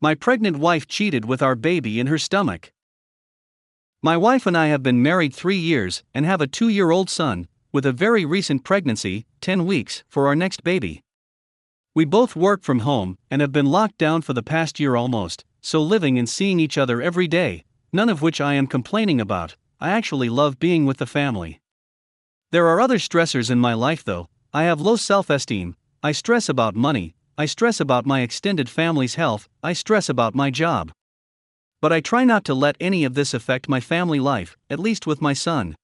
My pregnant wife cheated with our baby in her stomach. My wife and I have been married 3 years and have a 2-year-old son, with a very recent pregnancy, 10 weeks, for our next baby. We both work from home and have been locked down for the past year almost, so living and seeing each other every day, none of which I am complaining about. I actually love being with the family. There are other stressors in my life though. I have low self-esteem, I stress about money, I stress about my extended family's health, I stress about my job. But I try not to let any of this affect my family life, at least with my son.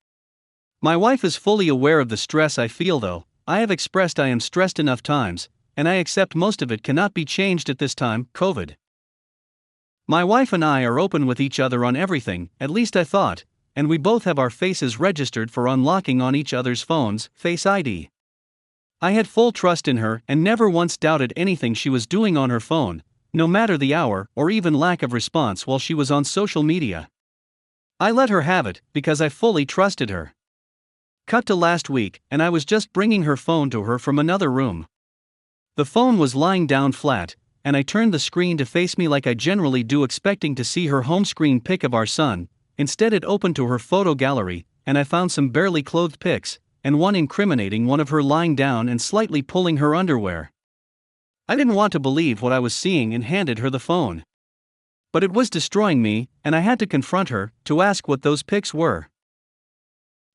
My wife is fully aware of the stress I feel though. I have expressed I am stressed enough times, and I accept most of it cannot be changed at this time, COVID. My wife and I are open with each other on everything, at least I thought, and we both have our faces registered for unlocking on each other's phones, Face ID. I had full trust in her and never once doubted anything she was doing on her phone, no matter the hour or even lack of response while she was on social media. I let her have it because I fully trusted her. Cut to last week, and I was just bringing her phone to her from another room. The phone was lying down flat, and I turned the screen to face me like I generally do, expecting to see her home screen pic of our son. Instead it opened to her photo gallery, and I found some barely clothed pics, and one incriminating one of her lying down and slightly pulling her underwear. I didn't want to believe what I was seeing and handed her the phone. But it was destroying me, and I had to confront her, to ask what those pics were.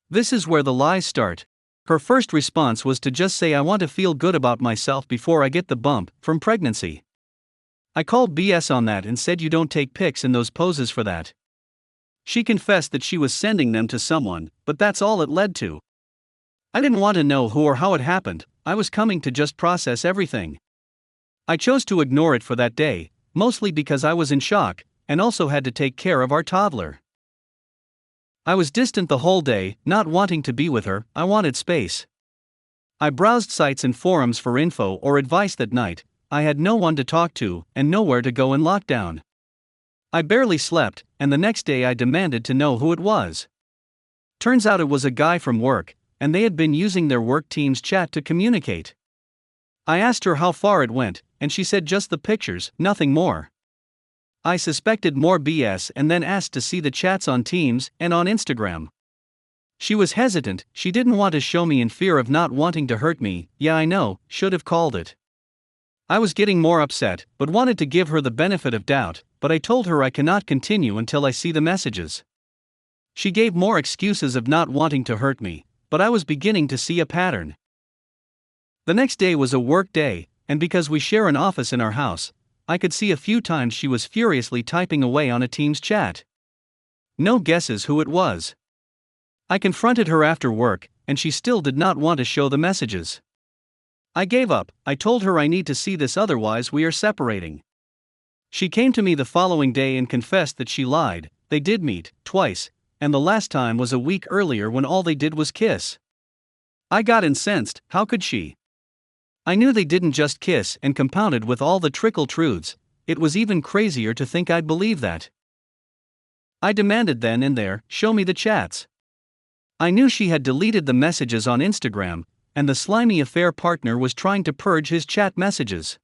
This is where the lies start. Her first response was to just say I want to feel good about myself before I get the bump from pregnancy. I called BS on that and said you don't take pics in those poses for that. She confessed that she was sending them to someone, but that's all it led to. I didn't want to know who or how it happened, I was coming to just process everything. I chose to ignore it for that day, mostly because I was in shock, and also had to take care of our toddler. I was distant the whole day, not wanting to be with her, I wanted space. I browsed sites and forums for info or advice that night. I had no one to talk to, and nowhere to go in lockdown. I barely slept, and the next day I demanded to know who it was. Turns out it was a guy from work, and they had been using their work team's chat to communicate. I asked her how far it went, and she said just the pictures, nothing more. I suspected more BS and then asked to see the chats on Teams and on Instagram. She was hesitant, she didn't want to show me in fear of not wanting to hurt me. Yeah, I know, should have called it. I was getting more upset, but wanted to give her the benefit of doubt, but I told her I cannot continue until I see the messages. She gave more excuses of not wanting to hurt me, but I was beginning to see a pattern. The next day was a work day, and because we share an office in our house, I could see a few times she was furiously typing away on a Teams chat. No guesses who it was. I confronted her after work, and she still did not want to show the messages. I gave up. I told her I need to see this, otherwise we are separating. She came to me the following day and confessed that she lied. They did meet, twice, and the last time was a week earlier when all they did was kiss. I got incensed, how could she? I knew they didn't just kiss, and compounded with all the trickle truths, it was even crazier to think I'd believe that. I demanded then and there, show me the chats. I knew she had deleted the messages on Instagram, and the slimy affair partner was trying to purge his chat messages.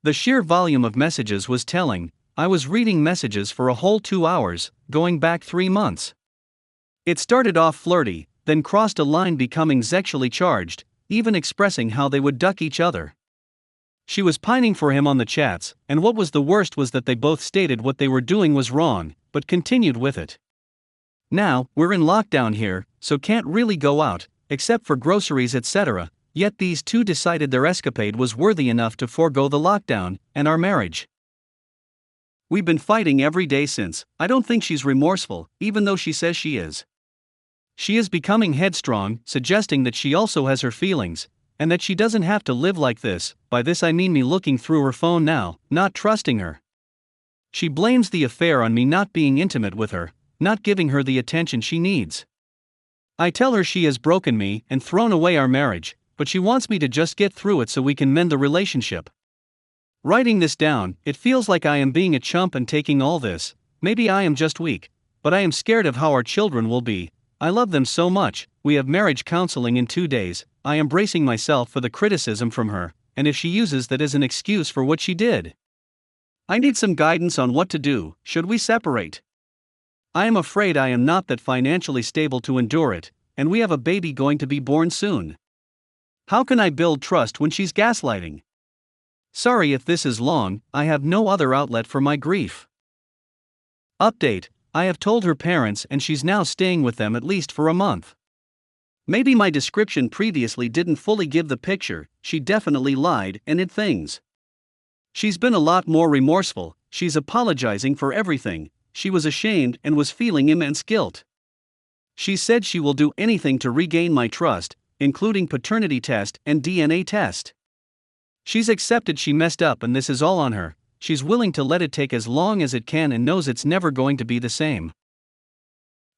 The sheer volume of messages was telling. I was reading messages for a whole 2 hours, going back 3 months. It started off flirty, then crossed a line becoming sexually charged, even expressing how they would duck each other. She was pining for him on the chats, and what was the worst was that they both stated what they were doing was wrong, but continued with it. Now, we're in lockdown here, so can't really go out, except for groceries etc., yet these two decided their escapade was worthy enough to forego the lockdown, and our marriage. We've been fighting every day since. I don't think she's remorseful, even though she says she is. She is becoming headstrong, suggesting that she also has her feelings, and that she doesn't have to live like this. By this I mean me looking through her phone now, not trusting her. She blames the affair on me not being intimate with her, not giving her the attention she needs. I tell her she has broken me and thrown away our marriage, but she wants me to just get through it so we can mend the relationship. Writing this down, it feels like I am being a chump and taking all this. Maybe I am just weak, but I am scared of how our children will be. I love them so much. We have marriage counseling in 2 days. I am bracing myself for the criticism from her, and if she uses that as an excuse for what she did. I need some guidance on what to do. Should we separate? I am afraid I am not that financially stable to endure it, and we have a baby going to be born soon. How can I build trust when she's gaslighting? Sorry if this is long, I have no other outlet for my grief. Update: I have told her parents and she's now staying with them at least for a month. Maybe my description previously didn't fully give the picture, she definitely lied and hid things. She's been a lot more remorseful, she's apologizing for everything, she was ashamed and was feeling immense guilt. She said she will do anything to regain my trust, including paternity test and DNA test. She's accepted she messed up and this is all on her. She's willing to let it take as long as it can and knows it's never going to be the same.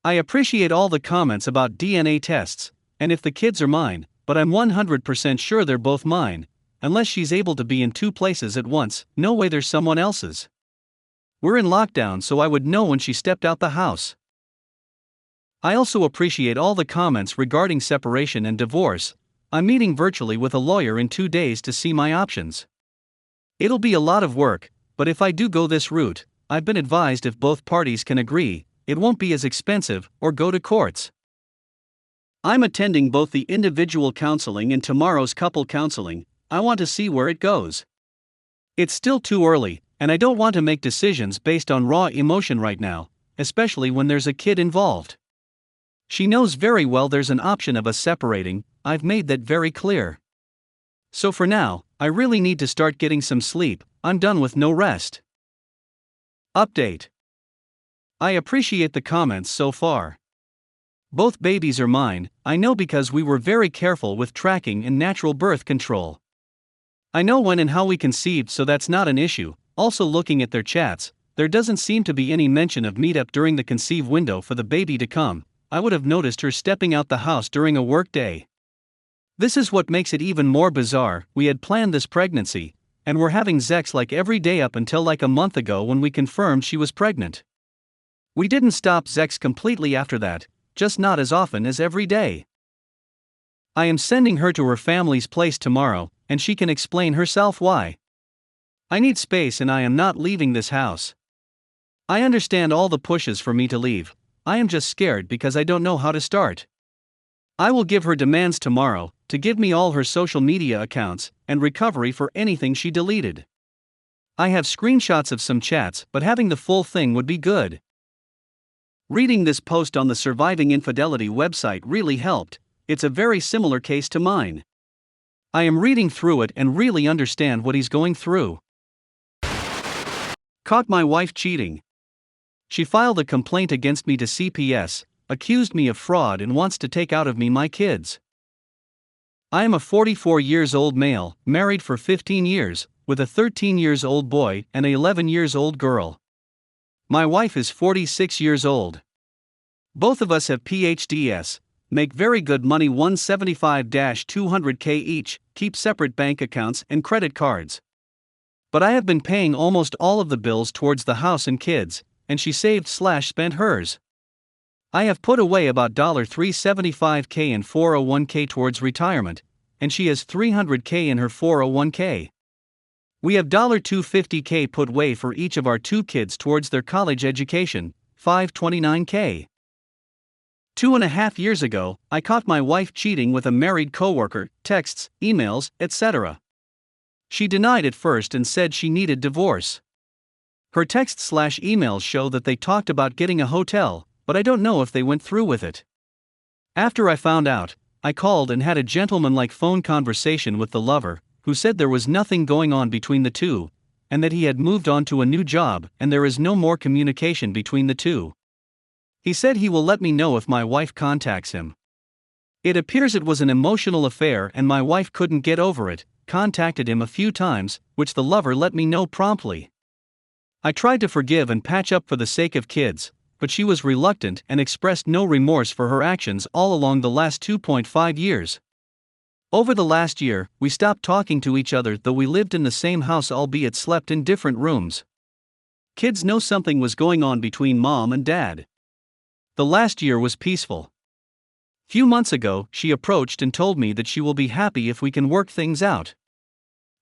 I appreciate all the comments about DNA tests, and if the kids are mine, but I'm 100% sure they're both mine, unless she's able to be in two places at once, no way they're someone else's. We're in lockdown, so I would know when she stepped out the house. I also appreciate all the comments regarding separation and divorce. I'm meeting virtually with a lawyer in 2 days to see my options. It'll be a lot of work, but if I do go this route, I've been advised if both parties can agree, it won't be as expensive or go to courts. I'm attending both the individual counseling and tomorrow's couple counseling. I want to see where it goes. It's still too early, and I don't want to make decisions based on raw emotion right now, especially when there's a kid involved. She knows very well there's an option of us separating, I've made that very clear. So for now, I really need to start getting some sleep, I'm done with no rest. Update: I appreciate the comments so far. Both babies are mine, I know because we were very careful with tracking and natural birth control. I know when and how we conceived, so that's not an issue. Also, looking at their chats, there doesn't seem to be any mention of meetup during the conceive window for the baby to come. I would have noticed her stepping out the house during a work day. This is what makes it even more bizarre. We had planned this pregnancy, and were having sex like every day up until like a month ago when we confirmed she was pregnant. We didn't stop sex completely after that, just not as often as every day. I am sending her to her family's place tomorrow, and she can explain herself why. I need space and I am not leaving this house. I understand all the pushes for me to leave. I am just scared because I don't know how to start. I will give her demands tomorrow, to give me all her social media accounts, and recovery for anything she deleted. I have screenshots of some chats, but having the full thing would be good. Reading this post on the Surviving Infidelity website really helped. It's a very similar case to mine. I am reading through it and really understand what he's going through. Caught my wife cheating. She filed a complaint against me to CPS, accused me of fraud and wants to take out of me my kids. I am a 44 years old male, married for 15 years, with a 13 years old boy and an 11 years old girl. My wife is 46 years old. Both of us have PhDs, make very good money, 175-200K each, keep separate bank accounts and credit cards. But I have been paying almost all of the bills towards the house and kids, and she saved/spent hers. I have put away about $375K in 401K towards retirement, and she has $300K in her 401K. We have $250K put away for each of our 2 kids towards their college education, $529K. 2.5 years ago, I caught my wife cheating with a married coworker, texts, emails, etc. She denied at first and said she needed divorce. Her texts/emails show that they talked about getting a hotel, but I don't know if they went through with it. After I found out, I called and had a gentlemanlike phone conversation with the lover, who said there was nothing going on between the two, and that he had moved on to a new job and there is no more communication between the two. He said he will let me know if my wife contacts him. It appears it was an emotional affair and my wife couldn't get over it, contacted him a few times, which the lover let me know promptly. I tried to forgive and patch up for the sake of kids, but she was reluctant and expressed no remorse for her actions all along the last 2.5 years. Over the last year, we stopped talking to each other, though we lived in the same house albeit slept in different rooms. Kids know something was going on between mom and dad. The last year was peaceful. Few months ago, she approached and told me that she will be happy if we can work things out.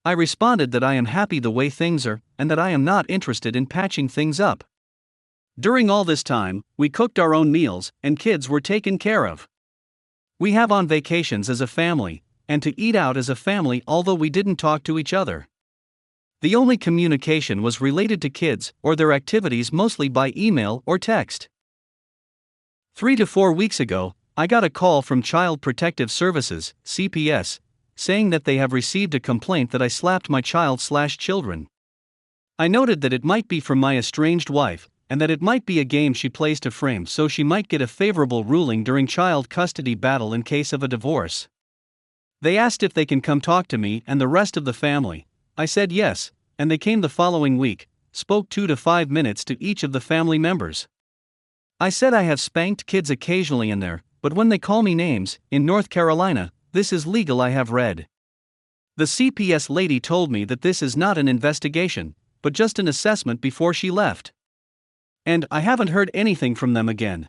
I responded that I am happy the way things are, and that I am not interested in patching things up. During all this time, we cooked our own meals, and kids were taken care of. We have on vacations as a family, and to eat out as a family, although we didn't talk to each other. The only communication was related to kids or their activities, mostly by email or text. 3 to 4 weeks ago, I got a call from Child Protective Services, CPS, saying that they have received a complaint that I slapped my child/children. I noted that it might be from my estranged wife, and that it might be a game she plays to frame so she might get a favorable ruling during child custody battle in case of a divorce. They asked if they can come talk to me and the rest of the family. I said yes, and they came the following week, spoke 2 to 5 minutes to each of the family members. I said I have spanked kids occasionally in there, but when they call me names, in North Carolina, this is legal, I have read. The CPS lady told me that this is not an investigation, but just an assessment before she left. And I haven't heard anything from them again.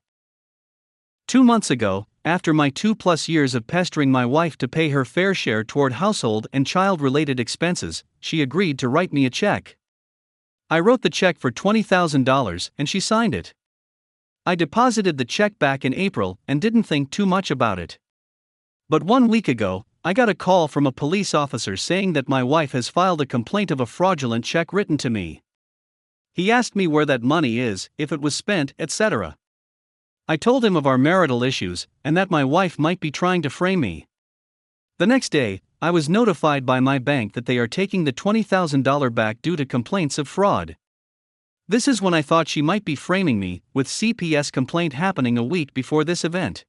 2 months ago, after my 2+ years of pestering my wife to pay her fair share toward household and child-related expenses, she agreed to write me a check. I wrote the check for $20,000 and she signed it. I deposited the check back in April and didn't think too much about it. But 1 week ago, I got a call from a police officer saying that my wife has filed a complaint of a fraudulent check written to me. He asked me where that money is, if it was spent, etc. I told him of our marital issues, and that my wife might be trying to frame me. The next day, I was notified by my bank that they are taking the $20,000 back due to complaints of fraud. This is when I thought she might be framing me, with CPS complaint happening a week before this event.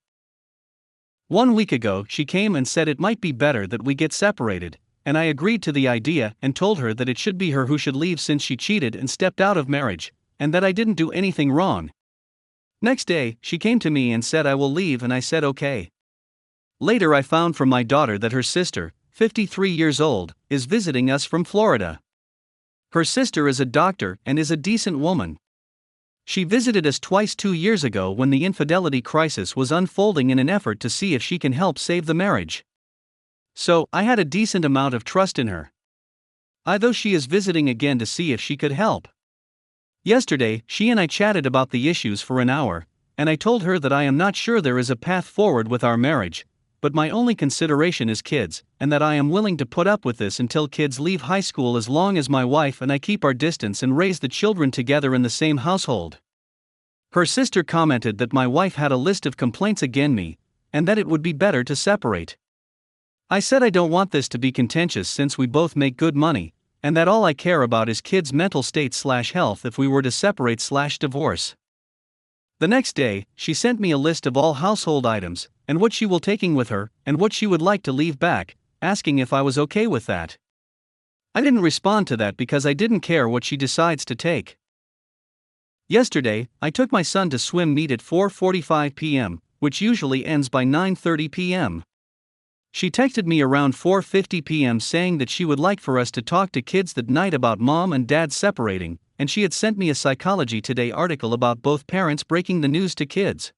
1 week ago, she came and said it might be better that we get separated, and I agreed to the idea and told her that it should be her who should leave since she cheated and stepped out of marriage, and that I didn't do anything wrong. Next day, she came to me and said I will leave, and I said okay. Later I found from my daughter that her sister, 53 years old, is visiting us from Florida. Her sister is a doctor and is a decent woman. She visited us twice 2 years ago when the infidelity crisis was unfolding in an effort to see if she can help save the marriage. So, I had a decent amount of trust in her. Though she is visiting again to see if she could help. Yesterday, she and I chatted about the issues for an hour, and I told her that I am not sure there is a path forward with our marriage, but my only consideration is kids, and that I am willing to put up with this until kids leave high school as long as my wife and I keep our distance and raise the children together in the same household. Her sister commented that my wife had a list of complaints against me, and that it would be better to separate. I said I don't want this to be contentious since we both make good money, and that all I care about is kids' mental state/health if we were to separate/divorce. The next day, she sent me a list of all household items, and what she will taking with her, and what she would like to leave back, asking if I was okay with that. I didn't respond to that because I didn't care what she decides to take. Yesterday, I took my son to swim meet at 4:45 p.m., which usually ends by 9:30 p.m. She texted me around 4:50 p.m. saying that she would like for us to talk to kids that night about mom and dad separating, and she had sent me a Psychology Today article about both parents breaking the news to kids.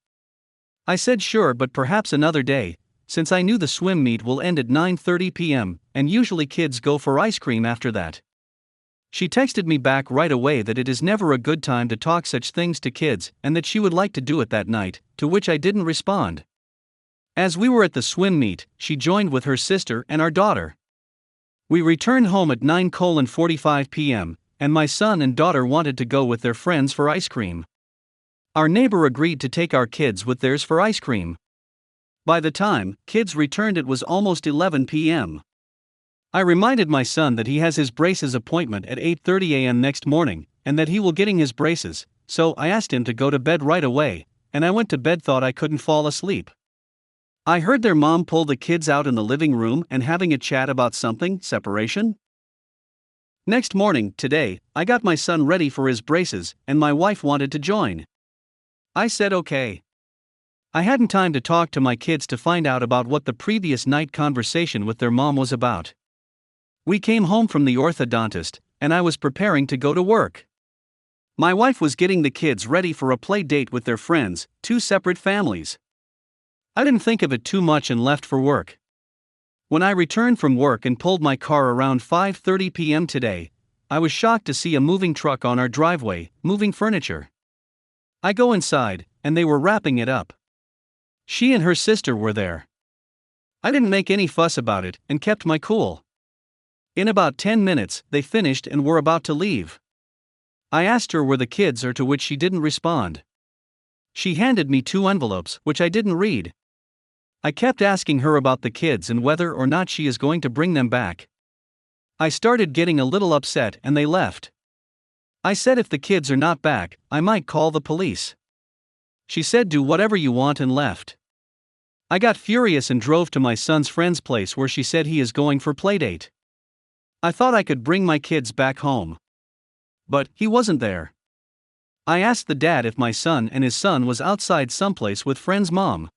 I said sure, but perhaps another day, since I knew the swim meet will end at 9:30 p.m., and usually kids go for ice cream after that. She texted me back right away that it is never a good time to talk such things to kids and that she would like to do it that night, to which I didn't respond. As we were at the swim meet, she joined with her sister and our daughter. We returned home at 9:45 p.m., and my son and daughter wanted to go with their friends for ice cream. Our neighbor agreed to take our kids with theirs for ice cream. By the time kids returned, it was almost 11 p.m. I reminded my son that he has his braces appointment at 8:30 a.m. next morning, and that he will getting his braces, so I asked him to go to bed right away, and I went to bed, thought I couldn't fall asleep. I heard their mom pull the kids out in the living room and having a chat about something, separation. Next morning, today, I got my son ready for his braces, and my wife wanted to join. I said okay. I hadn't time to talk to my kids to find out about what the previous night conversation with their mom was about. We came home from the orthodontist, and I was preparing to go to work. My wife was getting the kids ready for a play date with their friends, 2 separate families. I didn't think of it too much and left for work. When I returned from work and pulled my car around 5:30 p.m. today, I was shocked to see a moving truck on our driveway, moving furniture. I go inside, and they were wrapping it up. She and her sister were there. I didn't make any fuss about it and kept my cool. In about 10 minutes, they finished and were about to leave. I asked her where the kids are, to which she didn't respond. She handed me 2 envelopes, which I didn't read. I kept asking her about the kids and whether or not she is going to bring them back. I started getting a little upset and they left. I said if the kids are not back, I might call the police. She said do whatever you want and left. I got furious and drove to my son's friend's place where she said he is going for playdate. I thought I could bring my kids back home. But he wasn't there. I asked the dad if my son and his son was outside someplace with friend's mom.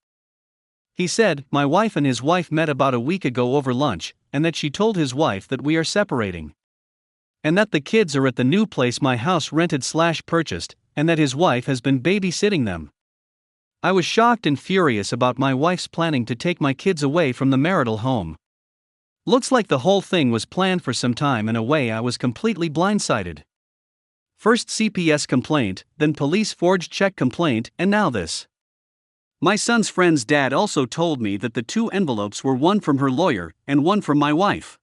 He said, my wife and his wife met about a week ago over lunch, and that she told his wife that we are separating. And that the kids are at the new place my house rented/purchased, and that his wife has been babysitting them. I was shocked and furious about my wife's planning to take my kids away from the marital home. Looks like the whole thing was planned for some time. In a way, I was completely blindsided. First CPS complaint, then police forged check complaint, and now this. My son's friend's dad also told me that the 2 envelopes were one from her lawyer and one from my wife.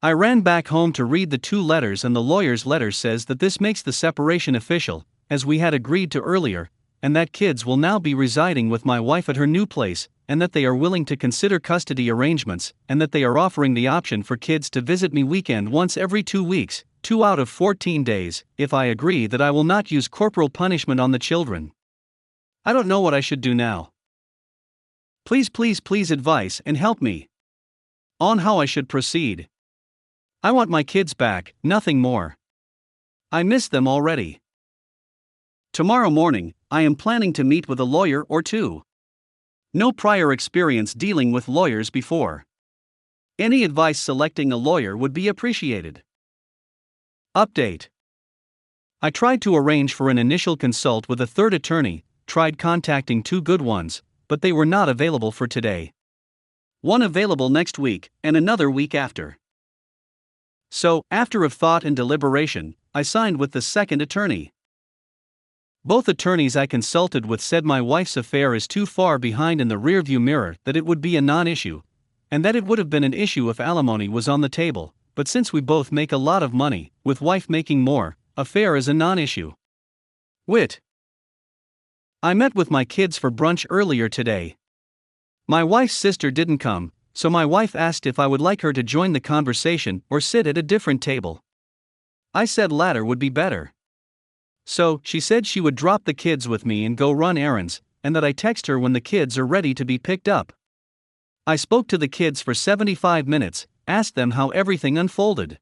I ran back home to read the 2 letters, and the lawyer's letter says that this makes the separation official, as we had agreed to earlier, and that kids will now be residing with my wife at her new place, and that they are willing to consider custody arrangements, and that they are offering the option for kids to visit me weekend once every 2 weeks, 2 out of 14 days, if I agree that I will not use corporal punishment on the children. I don't know what I should do now. Please advise and help me on how I should proceed. I want my kids back, nothing more. I miss them already. Tomorrow morning, I am planning to meet with a lawyer or 2. No prior experience dealing with lawyers before. Any advice selecting a lawyer would be appreciated. Update. I tried to arrange for an initial consult with a 3rd attorney, tried contacting 2 good ones, but they were not available for today. One available next week, and another week after. So, after of thought and deliberation, I signed with the 2nd attorney. Both attorneys I consulted with said my wife's affair is too far behind in the rearview mirror that it would be a non-issue, and that it would have been an issue if alimony was on the table, but since we both make a lot of money, with wife making more, affair is a non-issue. Wit. I met with my kids for brunch earlier today. My wife's sister didn't come, so my wife asked if I would like her to join the conversation or sit at a different table. I said latter would be better. So, she said she would drop the kids with me and go run errands, and that I text her when the kids are ready to be picked up. I spoke to the kids for 75 minutes, asked them how everything unfolded.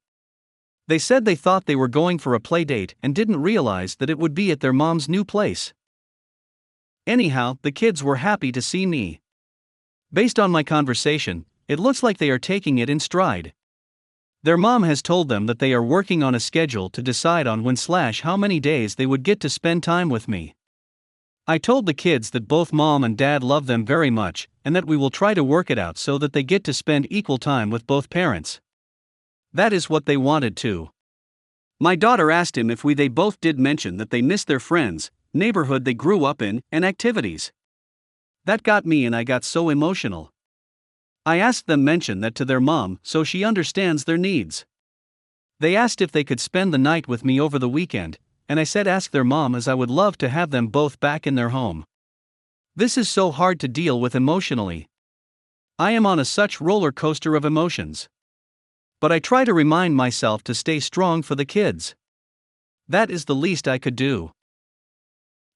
They said they thought they were going for a play date and didn't realize that it would be at their mom's new place. Anyhow, the kids were happy to see me. Based on my conversation, it looks like they are taking it in stride. Their mom has told them that they are working on a schedule to decide on when/how many days they would get to spend time with me. I told the kids that both mom and dad love them very much, and that we will try to work it out so that they get to spend equal time with both parents. That is what they wanted too. My daughter asked him if they both did mention that they miss their friends, neighborhood they grew up in, and activities. That got me, and I got so emotional. I asked them mention that to their mom so she understands their needs. They asked if they could spend the night with me over the weekend, and I said ask their mom, as I would love to have them both back in their home. This is so hard to deal with emotionally. I am on such roller coaster of emotions. But I try to remind myself to stay strong for the kids. That is the least I could do.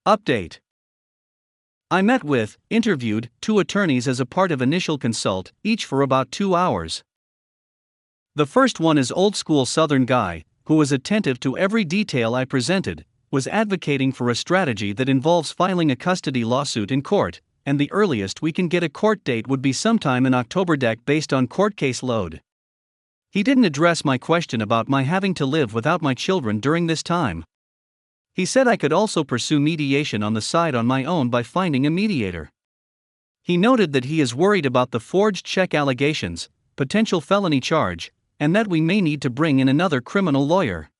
Update. I met with, interviewed, 2 attorneys as a part of initial consult, each for about 2 hours. The first one is old school Southern guy, who was attentive to every detail I presented, was advocating for a strategy that involves filing a custody lawsuit in court, and the earliest we can get a court date would be sometime in October based on court case load. He didn't address my question about my having to live without my children during this time. He said I could also pursue mediation on the side on my own by finding a mediator. He noted that he is worried about the forged check allegations, potential felony charge, and that we may need to bring in another criminal lawyer.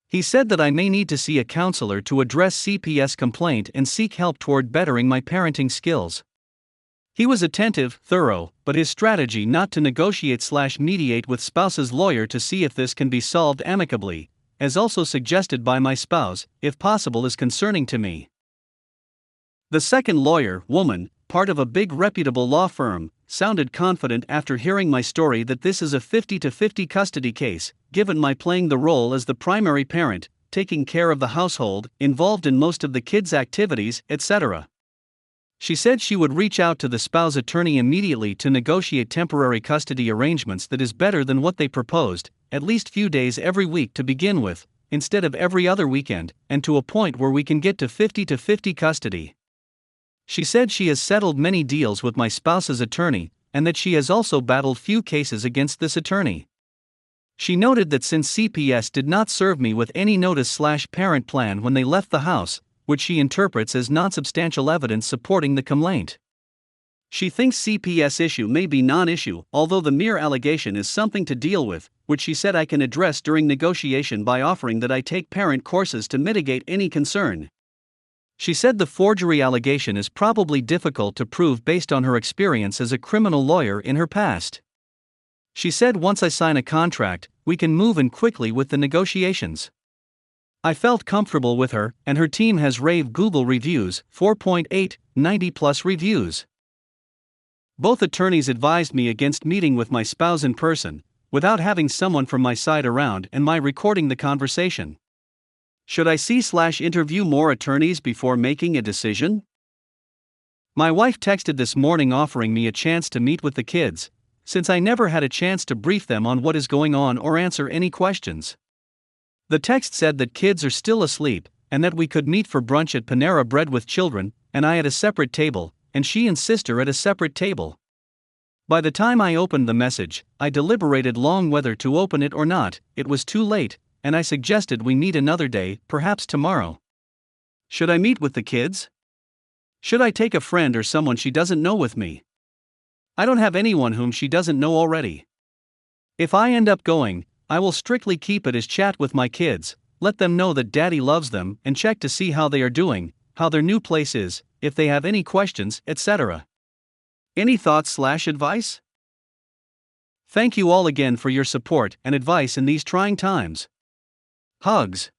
He said that I may need to see a counselor to address CPS complaint and seek help toward bettering my parenting skills. He was attentive, thorough, but his strategy not to negotiate/mediate with spouse's lawyer to see if this can be solved amicably, as also suggested by my spouse, if possible, is concerning to me. The second lawyer, woman, part of a big reputable law firm, sounded confident after hearing my story that this is a 50-50 custody case, given my playing the role as the primary parent, taking care of the household, involved in most of the kids' activities, etc. She said she would reach out to the spouse attorney immediately to negotiate temporary custody arrangements that is better than what they proposed, at least few days every week to begin with, instead of every other weekend, and to a point where we can get to 50-50 custody. She said she has settled many deals with my spouse's attorney, and that she has also battled few cases against this attorney. She noted that since CPS did not serve me with any notice/parent plan when they left the house, which she interprets as non-substantial evidence supporting the complaint. She thinks CPS issue may be non-issue, although the mere allegation is something to deal with, which she said I can address during negotiation by offering that I take parent courses to mitigate any concern. She said the forgery allegation is probably difficult to prove based on her experience as a criminal lawyer in her past. She said once I sign a contract, we can move in quickly with the negotiations. I felt comfortable with her, and her team has rave Google reviews, 4.8, 90+ reviews. Both attorneys advised me against meeting with my spouse in person, without having someone from my side around and my recording the conversation. Should I see/interview more attorneys before making a decision? My wife texted this morning offering me a chance to meet with the kids, since I never had a chance to brief them on what is going on or answer any questions. The text said that kids are still asleep, and that we could meet for brunch at Panera Bread with children, and I at a separate table, and she and sister at a separate table. By the time I opened the message, I deliberated long whether to open it or not. It was too late, and I suggested we meet another day, perhaps tomorrow. Should I meet with the kids? Should I take a friend or someone she doesn't know with me? I don't have anyone whom she doesn't know already. If I end up going, I will strictly keep it as chat with my kids, let them know that daddy loves them, and check to see how they are doing, how their new place is, if they have any questions, etc. Any thoughts/advice? Thank you all again for your support and advice in these trying times. Hugs.